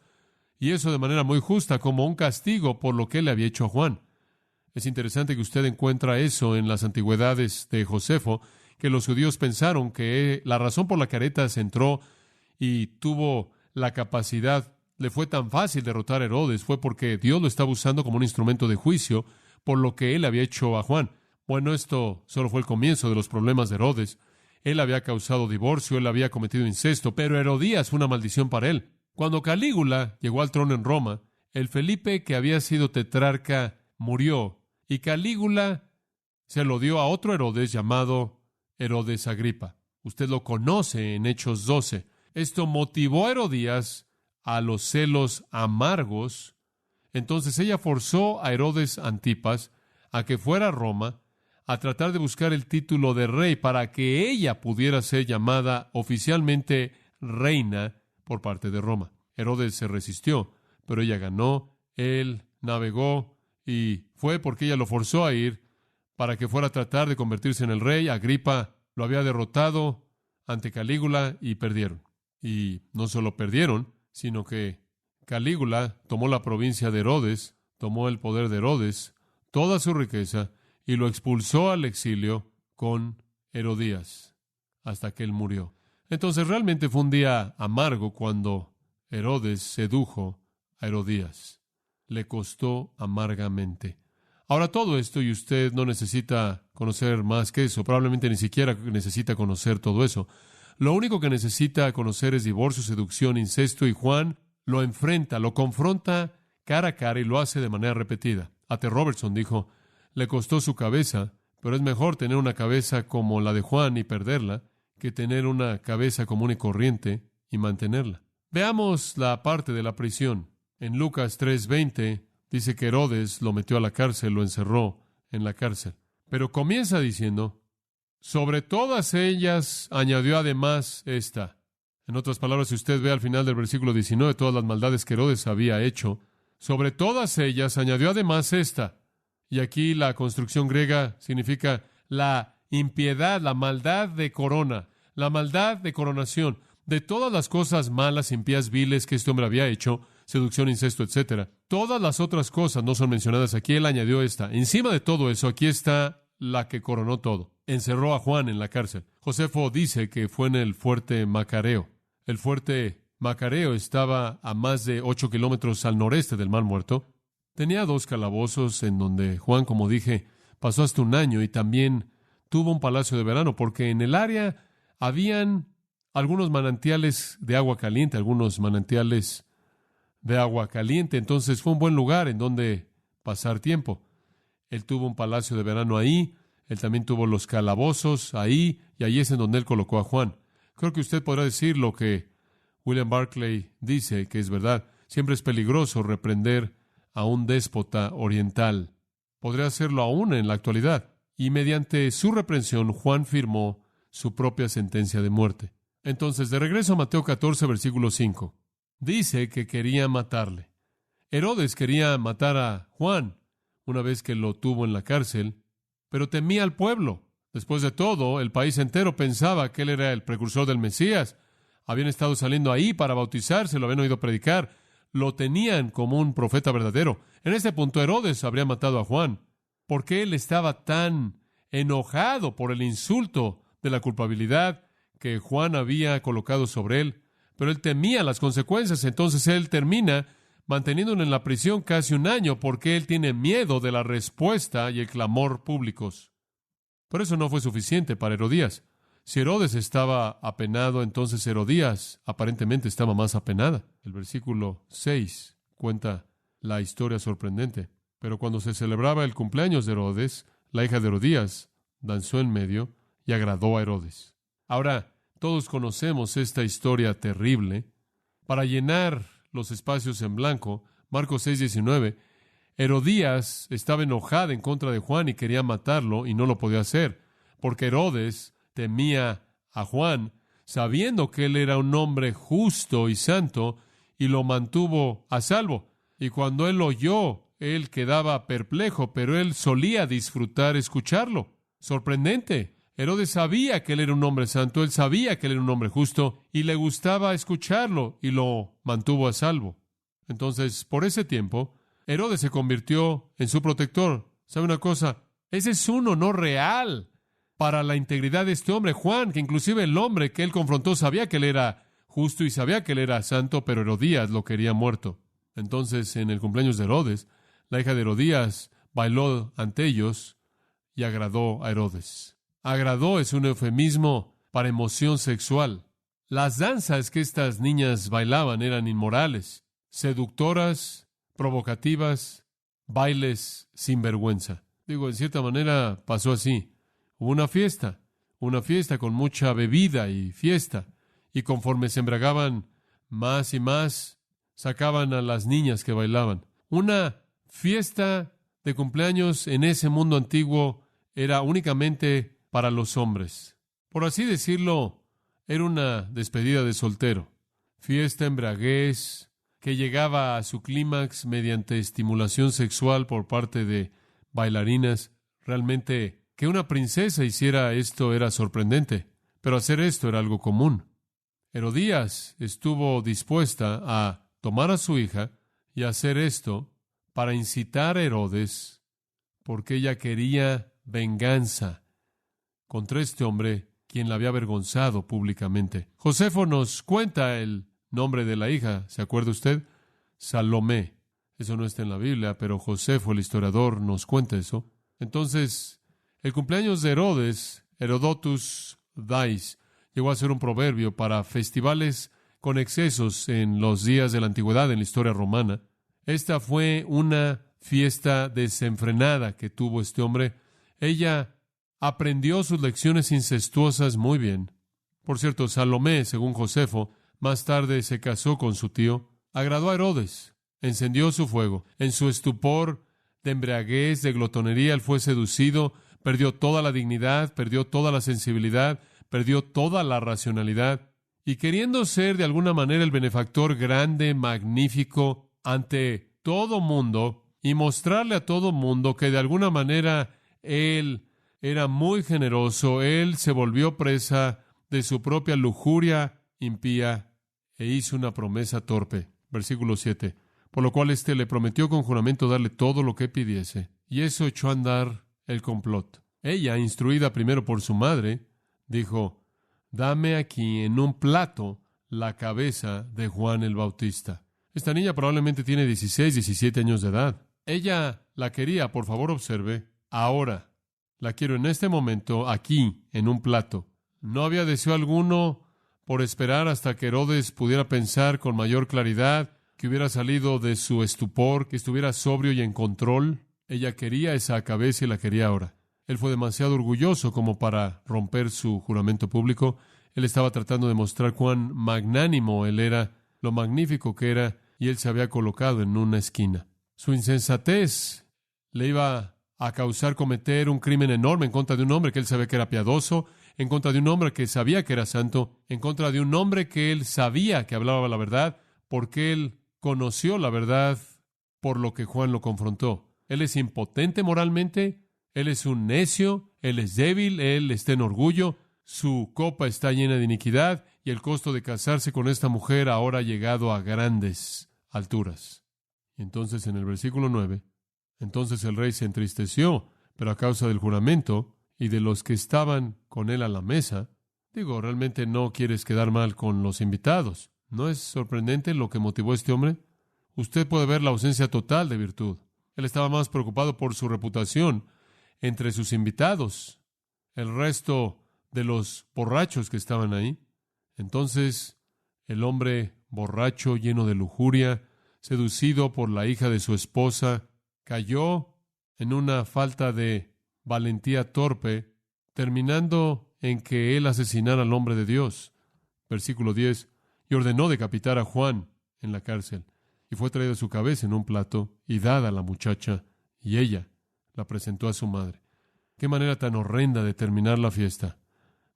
y eso de manera muy justa, como un castigo por lo que él le había hecho a Juan. Es interesante que usted encuentra eso en las antigüedades de Josefo, que los judíos pensaron que la razón por la que Aretas entró y tuvo la capacidad, le fue tan fácil derrotar a Herodes, fue porque Dios lo estaba usando como un instrumento de juicio por lo que él había hecho a Juan. Bueno, esto solo fue el comienzo de los problemas de Herodes. Él había causado divorcio, él había cometido incesto, pero Herodías fue una maldición para él. Cuando Calígula llegó al trono en Roma, el Felipe que había sido tetrarca murió, y Calígula se lo dio a otro Herodes llamado Herodes Agripa. Usted lo conoce en Hechos 12. Esto motivó a Herodías a los celos amargos. Entonces ella forzó a Herodes Antipas a que fuera a Roma a tratar de buscar el título de rey para que ella pudiera ser llamada oficialmente reina por parte de Roma. Herodes se resistió, pero ella ganó. Él navegó y fue porque ella lo forzó a ir para que fuera a tratar de convertirse en el rey. Agripa lo había derrotado ante Calígula y perdieron. Y no solo perdieron, sino que Calígula tomó la provincia de Herodes, tomó el poder de Herodes, toda su riqueza, y lo expulsó al exilio con Herodías, hasta que él murió. Entonces realmente fue un día amargo cuando Herodes sedujo a Herodías. Le costó amargamente. Ahora todo esto, y usted no necesita conocer más que eso, probablemente ni siquiera necesita conocer todo eso. Lo único que necesita conocer es divorcio, seducción, incesto, y Juan lo enfrenta, lo confronta cara a cara y lo hace de manera repetida. A.T. Robertson dijo, le costó su cabeza, pero es mejor tener una cabeza como la de Juan y perderla que tener una cabeza común y corriente y mantenerla. Veamos la parte de la prisión. En Lucas 3:20 dice que Herodes lo metió a la cárcel, lo encerró en la cárcel. Pero comienza diciendo, sobre todas ellas añadió además esta. En otras palabras, si usted ve al final del versículo 19 todas las maldades que Herodes había hecho, sobre todas ellas añadió además esta. Y aquí la construcción griega significa la impiedad, la maldad de corona, la maldad de coronación. De todas las cosas malas, impías, viles que este hombre había hecho, seducción, incesto, etcétera, todas las otras cosas no son mencionadas aquí. Él añadió esta. Encima de todo eso, aquí está la que coronó todo. Encerró a Juan en la cárcel. Josefo dice que fue en el fuerte Macareo. El fuerte Macareo estaba a más de 8 kilómetros al noreste del Mar Muerto. Tenía 2 calabozos en donde Juan, como dije, pasó hasta un año, y también tuvo un palacio de verano, porque en el área habían algunos manantiales de agua caliente, entonces fue un buen lugar en donde pasar tiempo. Él tuvo un palacio de verano ahí, él también tuvo los calabozos ahí, y ahí es en donde él colocó a Juan. Creo que usted podrá decir lo que William Barclay dice, que es verdad. Siempre es peligroso reprender a un déspota oriental. Podría hacerlo aún en la actualidad. Y mediante su reprensión, Juan firmó su propia sentencia de muerte. Entonces, de regreso a Mateo 14, versículo 5. Dice que quería matarle. Herodes quería matar a Juan una vez que lo tuvo en la cárcel, pero temía al pueblo. Después de todo, el país entero pensaba que él era el precursor del Mesías. Habían estado saliendo ahí para bautizarse, lo habían oído predicar. Lo tenían como un profeta verdadero. En este punto, Herodes habría matado a Juan, porque él estaba tan enojado por el insulto de la culpabilidad que Juan había colocado sobre él. Pero él temía las consecuencias. Entonces él termina manteniéndolo en la prisión casi un año, porque él tiene miedo de la respuesta y el clamor públicos. Pero eso no fue suficiente para Herodías. Si Herodes estaba apenado, entonces Herodías aparentemente estaba más apenada. El versículo 6 cuenta la historia sorprendente. Pero cuando se celebraba el cumpleaños de Herodes, la hija de Herodías danzó en medio y agradó a Herodes. Ahora, todos conocemos esta historia terrible. Para llenar los espacios en blanco, Marcos 6:19, Herodías estaba enojada en contra de Juan y quería matarlo, y no lo podía hacer, porque Herodes temía a Juan, sabiendo que él era un hombre justo y santo, y lo mantuvo a salvo. Y cuando él lo oyó, él quedaba perplejo, pero él solía disfrutar escucharlo. Sorprendente. Herodes sabía que él era un hombre santo, él sabía que él era un hombre justo, y le gustaba escucharlo, y lo mantuvo a salvo. Entonces, por ese tiempo, Herodes se convirtió en su protector. ¿Sabe una cosa? Ese es un honor real para la integridad de este hombre, Juan, que inclusive el hombre que él confrontó sabía que él era justo y sabía que él era santo, pero Herodías lo quería muerto. Entonces, en el cumpleaños de Herodes, la hija de Herodías bailó ante ellos y agradó a Herodes. Agradó es un eufemismo para emoción sexual. Las danzas que estas niñas bailaban eran inmorales, seductoras, provocativas, bailes sin vergüenza. En cierta manera pasó así. Hubo una fiesta con mucha bebida y fiesta, y conforme se embriagaban más y más, sacaban a las niñas que bailaban. Una fiesta de cumpleaños en ese mundo antiguo era únicamente para los hombres. Por así decirlo, era una despedida de soltero. Fiesta, embriaguez, que llegaba a su clímax mediante estimulación sexual por parte de bailarinas. Realmente, que una princesa hiciera esto era sorprendente, pero hacer esto era algo común. Herodías estuvo dispuesta a tomar a su hija y hacer esto para incitar a Herodes, porque ella quería venganza contra este hombre quien la había avergonzado públicamente. Josefo nos cuenta el nombre de la hija, ¿se acuerda usted? Salomé. Eso no está en la Biblia, pero Josefo, el historiador, nos cuenta eso. Entonces, el cumpleaños de Herodes, Herodotus Dais, llegó a ser un proverbio para festivales con excesos en los días de la antigüedad en la historia romana. Esta fue una fiesta desenfrenada que tuvo este hombre. Ella aprendió sus lecciones incestuosas muy bien. Por cierto, Salomé, según Josefo, más tarde se casó con su tío. Agradó a Herodes, encendió su fuego. En su estupor de embriaguez, de glotonería, él fue seducido, perdió toda la dignidad, perdió toda la sensibilidad, perdió toda la racionalidad, y queriendo ser de alguna manera el benefactor grande, magnífico, ante todo mundo, y mostrarle a todo mundo que de alguna manera Él era muy generoso, Él se volvió presa de su propia lujuria impía e hizo una promesa torpe. Versículo 7. Por lo cual le prometió con juramento darle todo lo que pidiese. Y eso echó a andar el complot. Ella, instruida primero por su madre, dijo: dame aquí en un plato la cabeza de Juan el Bautista. Esta niña probablemente tiene 16, 17 años de edad. Ella la quería, por favor observe, ahora. La quiero en este momento, aquí, en un plato. No había deseo alguno por esperar hasta que Herodes pudiera pensar con mayor claridad, que hubiera salido de su estupor, que estuviera sobrio y en control. Ella quería esa cabeza y la quería ahora. Él fue demasiado orgulloso como para romper su juramento público. Él estaba tratando de mostrar cuán magnánimo él era, lo magnífico que era, y él se había colocado en una esquina. Su insensatez le iba a causar cometer un crimen enorme en contra de un hombre que él sabía que era piadoso, en contra de un hombre que sabía que era santo, en contra de un hombre que él sabía que hablaba la verdad, porque él conoció la verdad por lo que Juan lo confrontó. Él es impotente moralmente, él es un necio, él es débil, él está en orgullo, su copa está llena de iniquidad y el costo de casarse con esta mujer ahora ha llegado a grandes alturas. Y entonces en el versículo 9, entonces el rey se entristeció, pero a causa del juramento y de los que estaban con él a la mesa, realmente no quieres quedar mal con los invitados. ¿No es sorprendente lo que motivó a este hombre? Usted puede ver la ausencia total de virtud. Él estaba más preocupado por su reputación entre sus invitados, el resto de los borrachos que estaban ahí. Entonces, el hombre borracho, lleno de lujuria, seducido por la hija de su esposa, cayó en una falta de valentía torpe, terminando en que él asesinara al hombre de Dios. Versículo 10. Y ordenó decapitar a Juan en la cárcel. Y fue traída su cabeza en un plato y dada a la muchacha, y ella la presentó a su madre. Qué manera tan horrenda de terminar la fiesta.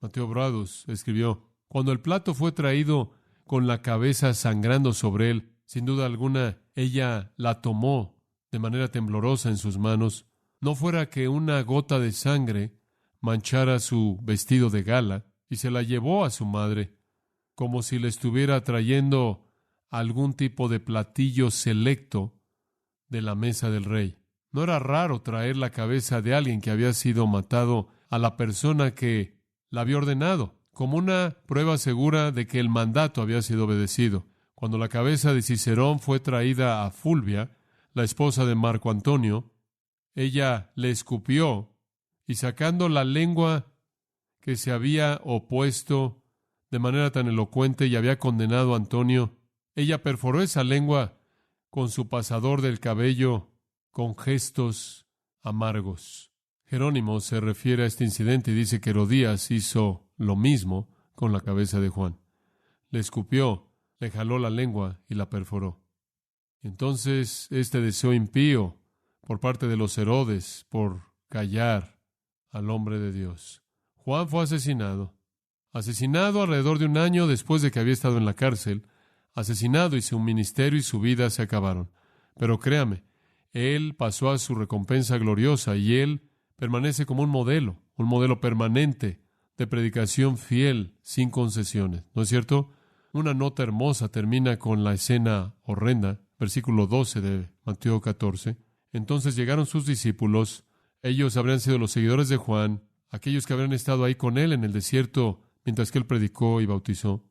Mateo Bradus escribió: cuando el plato fue traído con la cabeza sangrando sobre él, sin duda alguna, ella la tomó de manera temblorosa en sus manos, no fuera que una gota de sangre manchara su vestido de gala, y se la llevó a su madre, como si le estuviera trayendo algún tipo de platillo selecto de la mesa del rey. No era raro traer la cabeza de alguien que había sido matado a la persona que la había ordenado, como una prueba segura de que el mandato había sido obedecido. Cuando la cabeza de Cicerón fue traída a Fulvia, la esposa de Marco Antonio, ella le escupió y, sacando la lengua que se había opuesto de manera tan elocuente y había condenado a Antonio, ella perforó esa lengua con su pasador del cabello con gestos amargos. Jerónimo se refiere a este incidente y dice que Herodías hizo lo mismo con la cabeza de Juan. Le escupió, le jaló la lengua y la perforó. Entonces, este deseo impío por parte de los Herodes por callar al hombre de Dios. Juan fue asesinado alrededor de un año después de que había estado en la cárcel, asesinado, y su ministerio y su vida se acabaron. Pero créame, él pasó a su recompensa gloriosa y él permanece como un modelo permanente de predicación fiel, sin concesiones. ¿No es cierto? Una nota hermosa termina con la escena horrenda, versículo 12 de Mateo 14. Entonces llegaron sus discípulos, ellos habrían sido los seguidores de Juan, aquellos que habrían estado ahí con él en el desierto mientras que él predicó y bautizó,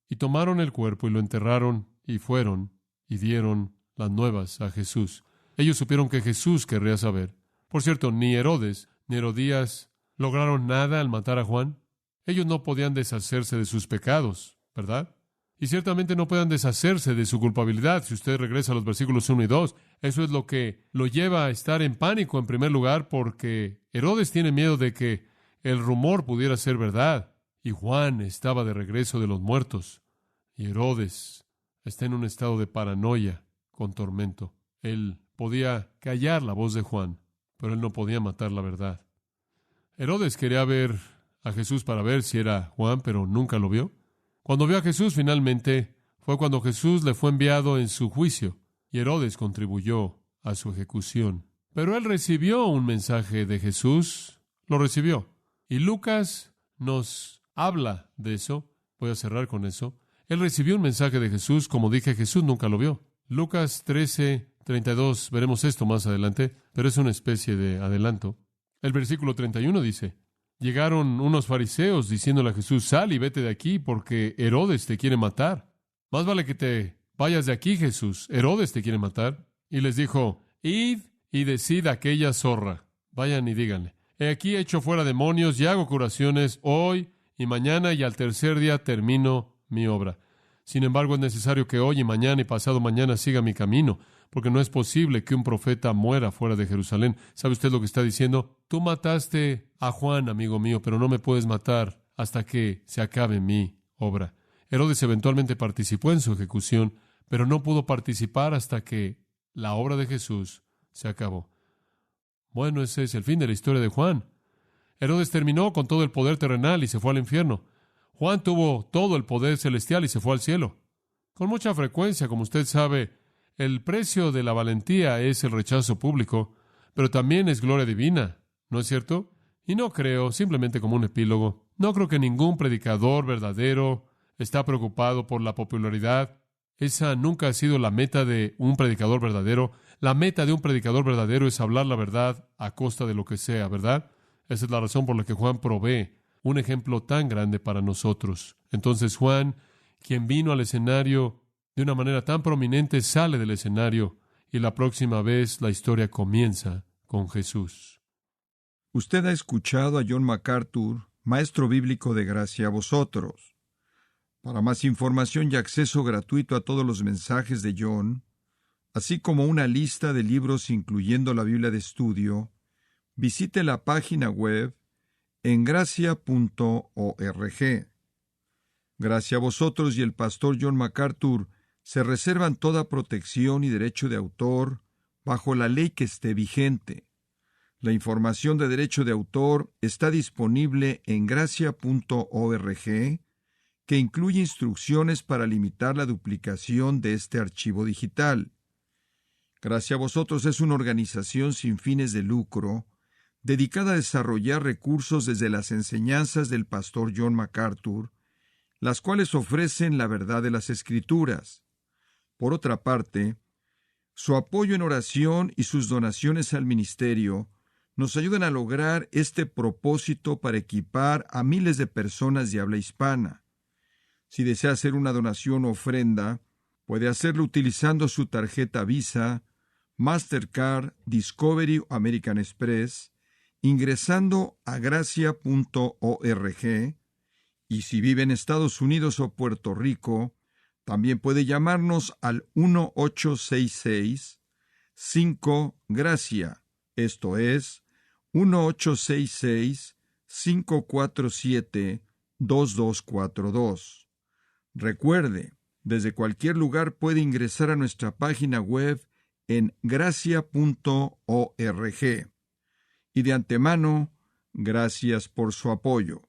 y tomaron el cuerpo y lo enterraron y fueron y dieron las nuevas a Jesús. Ellos supieron que Jesús querría saber. Por cierto, ni Herodes ni Herodías lograron nada al matar a Juan. Ellos no podían deshacerse de sus pecados, ¿verdad? Y ciertamente no pueden deshacerse de su culpabilidad. Si usted regresa a los versículos 1 y 2, eso es lo que lo lleva a estar en pánico en primer lugar, porque Herodes tiene miedo de que el rumor pudiera ser verdad. Y Juan estaba de regreso de los muertos. Y Herodes está en un estado de paranoia con tormento. Él podía callar la voz de Juan, pero él no podía matar la verdad. Herodes quería ver a Jesús para ver si era Juan, pero nunca lo vio. Cuando vio a Jesús finalmente, fue cuando Jesús le fue enviado en su juicio, y Herodes contribuyó a su ejecución. Pero él recibió un mensaje de Jesús, lo recibió. Y Lucas nos habla de eso. Voy a cerrar con eso. Él recibió un mensaje de Jesús, como dije, Jesús nunca lo vio. Lucas 13:32, veremos esto más adelante, pero es una especie de adelanto. El versículo 31 dice: llegaron unos fariseos diciéndole a Jesús: sal y vete de aquí, porque Herodes te quiere matar. Más vale que te vayas de aquí, Jesús. Herodes te quiere matar. Y les dijo: id y decid a aquella zorra. Vayan y díganle: he aquí echo fuera demonios y hago curaciones hoy y mañana, y al tercer día termino mi obra. Sin embargo, es necesario que hoy y mañana y pasado mañana siga mi camino, porque no es posible que un profeta muera fuera de Jerusalén. ¿Sabe usted lo que está diciendo? Tú mataste a Juan, amigo mío, pero no me puedes matar hasta que se acabe mi obra. Herodes eventualmente participó en su ejecución, pero no pudo participar hasta que la obra de Jesús se acabó. Bueno, ese es el fin de la historia de Juan. Herodes terminó con todo el poder terrenal y se fue al infierno. Juan tuvo todo el poder celestial y se fue al cielo. Con mucha frecuencia, como usted sabe, el precio de la valentía es el rechazo público, pero también es gloria divina, ¿no es cierto? Y no creo, simplemente como un epílogo, no creo que ningún predicador verdadero está preocupado por la popularidad. Esa nunca ha sido la meta de un predicador verdadero. La meta de un predicador verdadero es hablar la verdad a costa de lo que sea, ¿verdad? Esa es la razón por la que Juan provee un ejemplo tan grande para nosotros. Entonces Juan, quien vino al escenario de una manera tan prominente, sale del escenario y la próxima vez la historia comienza con Jesús. Usted ha escuchado a John MacArthur, maestro bíblico de Gracia a Vosotros. Para más información y acceso gratuito a todos los mensajes de John, así como una lista de libros incluyendo la Biblia de estudio, visite la página web en gracia.org. Gracia a Vosotros y el pastor John MacArthur se reservan toda protección y derecho de autor bajo la ley que esté vigente. La información de derecho de autor está disponible en gracia.org, que incluye instrucciones para limitar la duplicación de este archivo digital. Gracia a Vosotros es una organización sin fines de lucro dedicada a desarrollar recursos desde las enseñanzas del pastor John MacArthur, las cuales ofrecen la verdad de las Escrituras. Por otra parte, su apoyo en oración y sus donaciones al ministerio nos ayudan a lograr este propósito para equipar a miles de personas de habla hispana. Si desea hacer una donación o ofrenda, puede hacerlo utilizando su tarjeta Visa, Mastercard, Discovery o American Express, ingresando a gracia.org, y si vive en Estados Unidos o Puerto Rico, también puede llamarnos al 1-866-5-GRACIA, esto es, 1-866-547-2242. Recuerde, desde cualquier lugar puede ingresar a nuestra página web en gracia.org. Y de antemano, gracias por su apoyo.